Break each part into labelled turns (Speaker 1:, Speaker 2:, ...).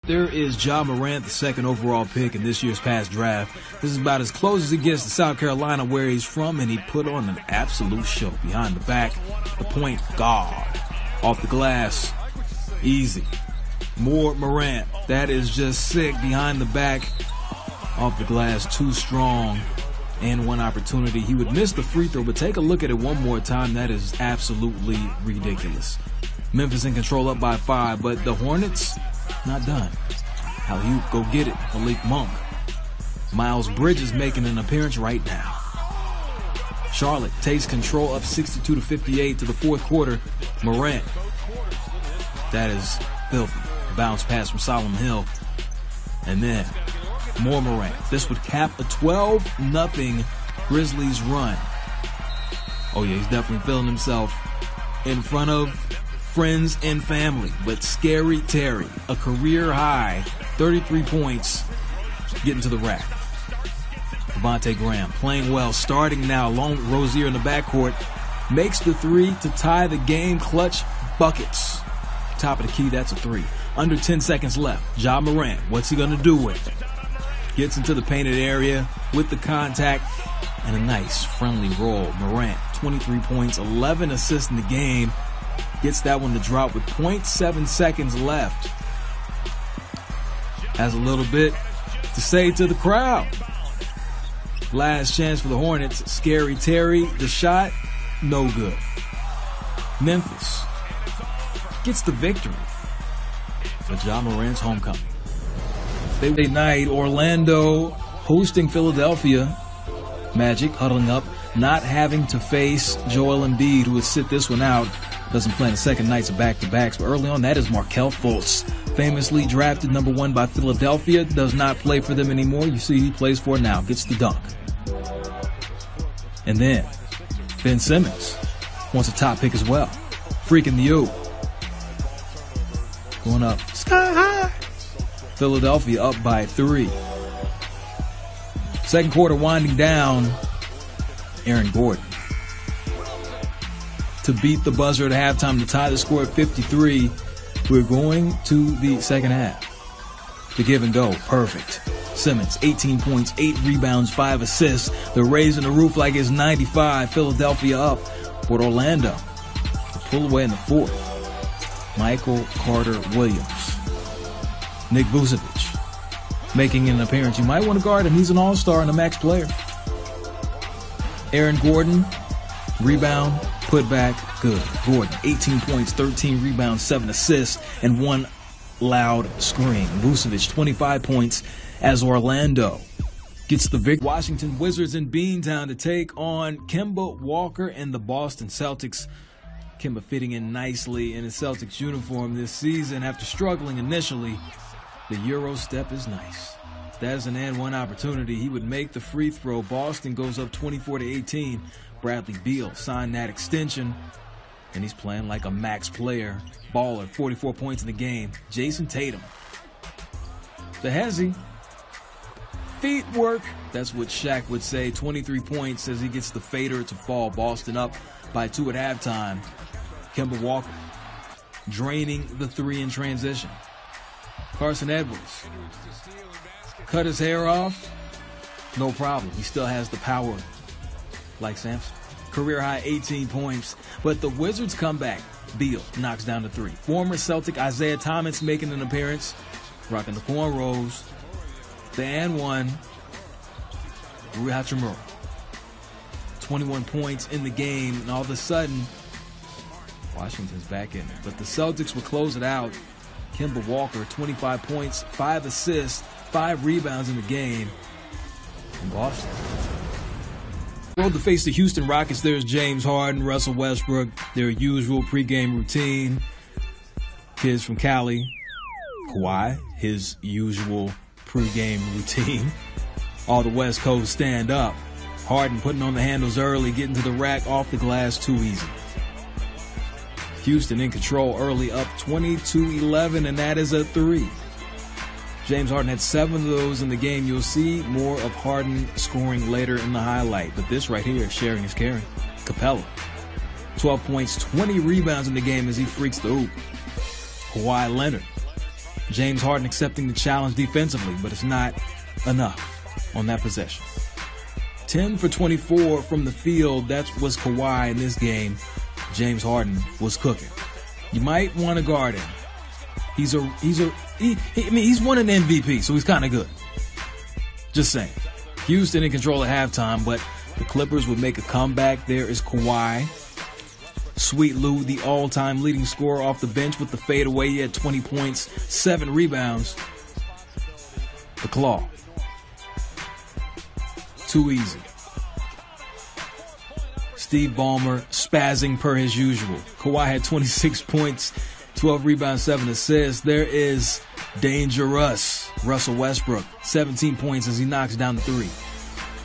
Speaker 1: There is Ja Morant, the second overall pick in this year's past draft. This is about as close as it gets to South Carolina, where he's from, and he put on an absolute show. Behind the back, the point guard. Off the glass, easy. More Morant. That is just sick. Behind the back, off the glass, too strong. And one opportunity. He would miss the free throw, but take a look at it one more time. That is absolutely ridiculous. Memphis in control, up by 5, but the Hornets, not done. Alley-oop, go get it. Malik Monk. Miles Bridges making an appearance right now. Charlotte takes control, up 62-58 to the fourth quarter. Morant. That is filthy. Bounce pass from Solomon Hill. And then more Morant. This would cap a 12-0 Grizzlies run. Oh yeah, he's definitely feeling himself in front of friends and family. But Scary Terry, a career high, 33 points, getting to the rack. Devontae Graham playing well, starting now along with Rozier in the backcourt. Makes the three to tie the game. Clutch buckets. Top of the key, that's a three. Under 10 seconds left. Ja Morant, what's he going to do with it? Gets into the painted area with the contact and a nice friendly roll. Morant, 23 points, 11 assists in the game. Gets that one to drop with 0.7 seconds left. Has a little bit to say to the crowd. Last chance for the Hornets. Scary Terry, the shot, no good. Memphis gets the victory. But Ja Morant's homecoming. Thursday night, Orlando hosting Philadelphia. Magic huddling up, not having to face Joel Embiid, who would sit this one out. Doesn't play in the second nights of back-to-backs, but early on, that is Markelle Fultz. Famously drafted number 1 by Philadelphia, does not play for them anymore. You see he plays for it now, gets the dunk. And then, Ben Simmons wants a top pick as well. Freaking the oop. Going up, sky high. Philadelphia up by 3. Second quarter winding down. Aaron Gordon to beat the buzzer at halftime to tie the score at 53. We're going to the second half. The give and go, perfect. Simmons, 18 points, 8 rebounds, 5 assists. They're raising the roof like it's 95. Philadelphia up, but Orlando to pull away in the fourth. Michael Carter-Williams. Nick Vucevic making an appearance. You might want to guard him. He's an all-star and a max player. Aaron Gordon, rebound, put back, good. Gordon, 18 points, 13 rebounds, 7 assists, and 1 loud scream. Vucevic, 25 points as Orlando gets the victory. Washington Wizards in Beantown to take on Kemba Walker and the Boston Celtics. Kemba fitting in nicely in his Celtics uniform this season after struggling initially. The Euro step is nice. That is an and one opportunity. He would make the free throw. Boston goes up 24-18. Bradley Beal signed that extension, and he's playing like a max player. Baller, 44 points in the game. Jason Tatum. The hezzy. Feet work. That's what Shaq would say. 23 points as he gets the fader to fall. Boston up by 2 at halftime. Kemba Walker draining the 3 in transition. Carson Edwards cut his hair off. No problem. He still has the power like Samson. Career high 18 points. But the Wizards come back. Beal knocks down the 3. Former Celtic Isaiah Thomas making an appearance. Rocking the cornrows. The and one. Rui Hachimura. 21 points in the game. And all of a sudden, Washington's back in there. But the Celtics will close it out. Kemba Walker, 25 points, 5 assists, 5 rebounds in the game. And Boston. Road to face the Houston Rockets. There's James Harden, Russell Westbrook, their usual pregame routine. Kids from Cali. Kawhi, his usual pregame routine. All the West Coast stand up. Harden putting on the handles early, getting to the rack, off the glass, too easy. Houston in control early, up 22-11, and that is a 3. James Harden had 7 of those in the game. You'll see more of Harden scoring later in the highlight. But this right here, sharing is caring. Capella, 12 points, 20 rebounds in the game as he freaks the hoop. Kawhi Leonard, James Harden accepting the challenge defensively, but it's not enough on that possession. 10 for 24 from the field. That was Kawhi in this game. James Harden was cooking. You might want to guard him. He's won an MVP, so he's kind of good. Just saying. Houston in control at halftime, but the Clippers would make a comeback. There is Kawhi. Sweet Lou, the all-time leading scorer off the bench with the fadeaway. He had 20 points, 7 rebounds. The Claw. Too easy. Steve Ballmer spazzing per his usual. Kawhi had 26 points, 12 rebounds, 7 assists. There is dangerous Russell Westbrook, 17 points as he knocks down the three.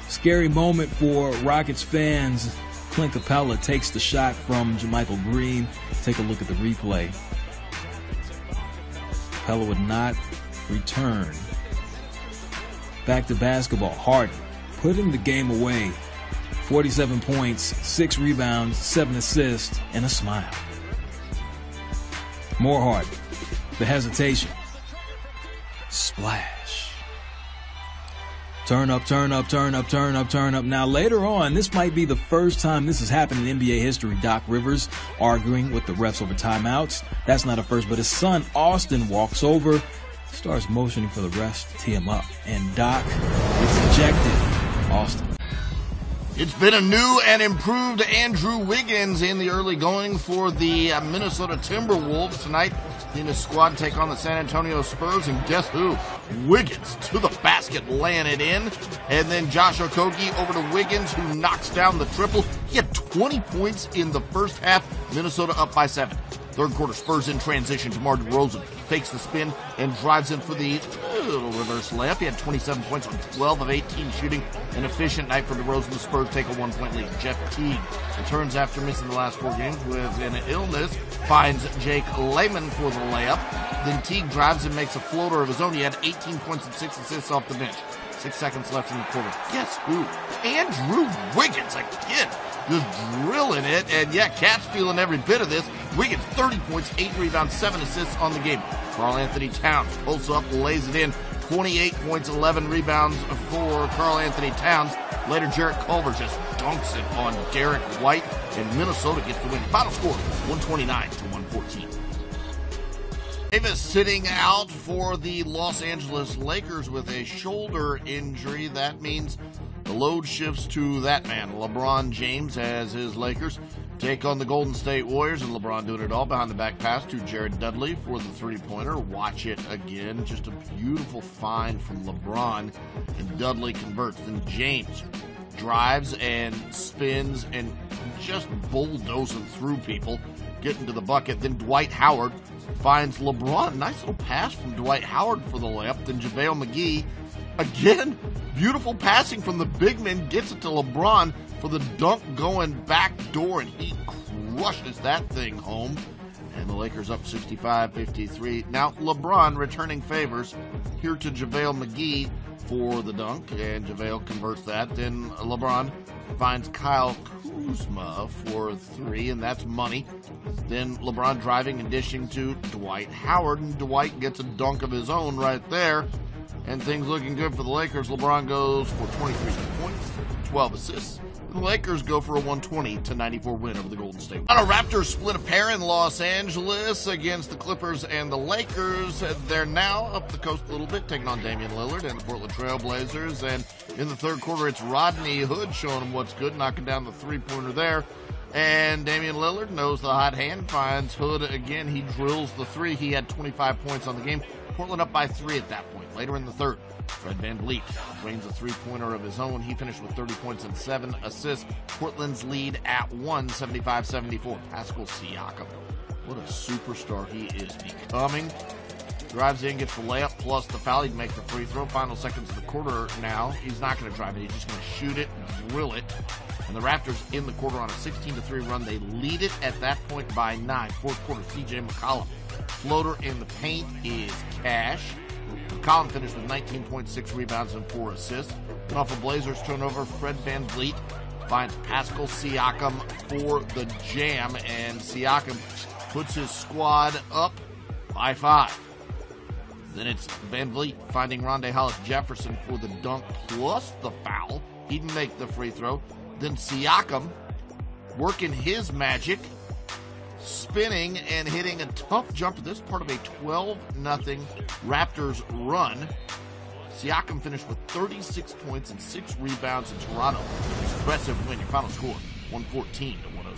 Speaker 1: Scary moment for Rockets fans. Clint Capella takes the shot from JaMychal Green. Take a look at the replay. Capella would not return. Back to basketball. Harden putting the game away. 47 points, 6 rebounds, 7 assists, and a smile. More Harden. The hesitation. Splash. Turn up, turn up, turn up, turn up, turn up. Now later on, this might be the first time this has happened in NBA history. Doc Rivers arguing with the refs over timeouts. That's not a first, but his son Austin walks over, starts motioning for the refs to tee him up. And Doc is ejected. Austin.
Speaker 2: It's been a new and improved Andrew Wiggins in the early going for the Minnesota Timberwolves tonight. In his squad take on the San Antonio Spurs, and guess who? Wiggins to the basket, laying it in. And then Josh Okogie over to Wiggins, who knocks down the triple. He had 20 points in the first half. Minnesota up by 7. Third quarter, Spurs in transition. DeMar DeRozan fakes the spin and drives in for the little reverse layup. He had 27 points on 12 of 18 shooting. An efficient night for DeRozan. The Spurs take a 1-point lead. Jeff Teague returns after missing the last 4 games with an illness. Finds Jake Layman for the layup. Then Teague drives and makes a floater of his own. He had 18 points and 6 assists off the bench. 6 seconds left in the quarter. Guess who? Andrew Wiggins again. Just drilling it, and yeah, Cat's feeling every bit of this. Wiggins, 30 points, 8 rebounds, 7 assists on the game. Karl-Anthony Towns pulls up, lays it in. 28 points, 11 rebounds for Karl-Anthony Towns. Later, Jarrett Culver just dunks it on Derek White, and Minnesota gets the win. Final score, 129-114. Davis sitting out for the Los Angeles Lakers with a shoulder injury. That means the load shifts to that man, LeBron James, as his Lakers take on the Golden State Warriors, and LeBron doing it all behind the back pass to Jared Dudley for the three-pointer. Watch it again. Just a beautiful find from LeBron, and Dudley converts. Then James drives and spins and just bulldozing through people, getting to the bucket. Then Dwight Howard finds LeBron. Nice little pass from Dwight Howard for the layup. Then JaVale McGee, again, beautiful passing from the big man, gets it to LeBron for the dunk going back door, and he crushes that thing home. And the Lakers up 65-53. Now LeBron returning favors here to JaVale McGee for the dunk, and JaVale converts that. Then LeBron finds Kyle Kuzma for 3, and that's money. Then LeBron driving and dishing to Dwight Howard, and Dwight gets a dunk of his own right there. And things looking good for the Lakers. LeBron goes for 23 points, 12 assists. The Lakers go for a 120-94 win over the Golden State. On a Raptors split a pair in Los Angeles against the Clippers and the Lakers. They're now up the coast a little bit, taking on Damian Lillard and the Portland Trail Blazers. And in the third quarter, it's Rodney Hood showing them what's good, knocking down the three-pointer there. And Damian Lillard knows the hot hand, finds Hood again. He drills the 3. He had 25 points on the game. Portland up by 3 at that point. Later in the third, Fred VanVleet drains a three-pointer of his own. He finished with 30 points and 7 assists. Portland's lead at 1, 75-74. Pascal Siakam, what a superstar he is becoming. Drives in, gets the layup, plus the foul. He'd make the free throw. Final seconds of the quarter now. He's not going to drive it. He's just going to shoot it, drill it. And the Raptors in the quarter on a 16-3 run. They lead it at that point by 9. Fourth quarter, C.J. McCollum. Floater in the paint is cash. McCollum finished with 19.6 rebounds and 4 assists. And off a Blazers turnover, Fred VanVleet finds Pascal Siakam for the jam. And Siakam puts his squad up by 5. Then it's Van Vliet finding Rondae Hollis-Jefferson for the dunk plus the foul. He didn't make the free throw. Then Siakam working his magic, spinning and hitting a tough jumper. This is part of a 12-0 Raptors run. Siakam finished with 36 points and 6 rebounds in Toronto. Impressive win. Your final score, 114-106.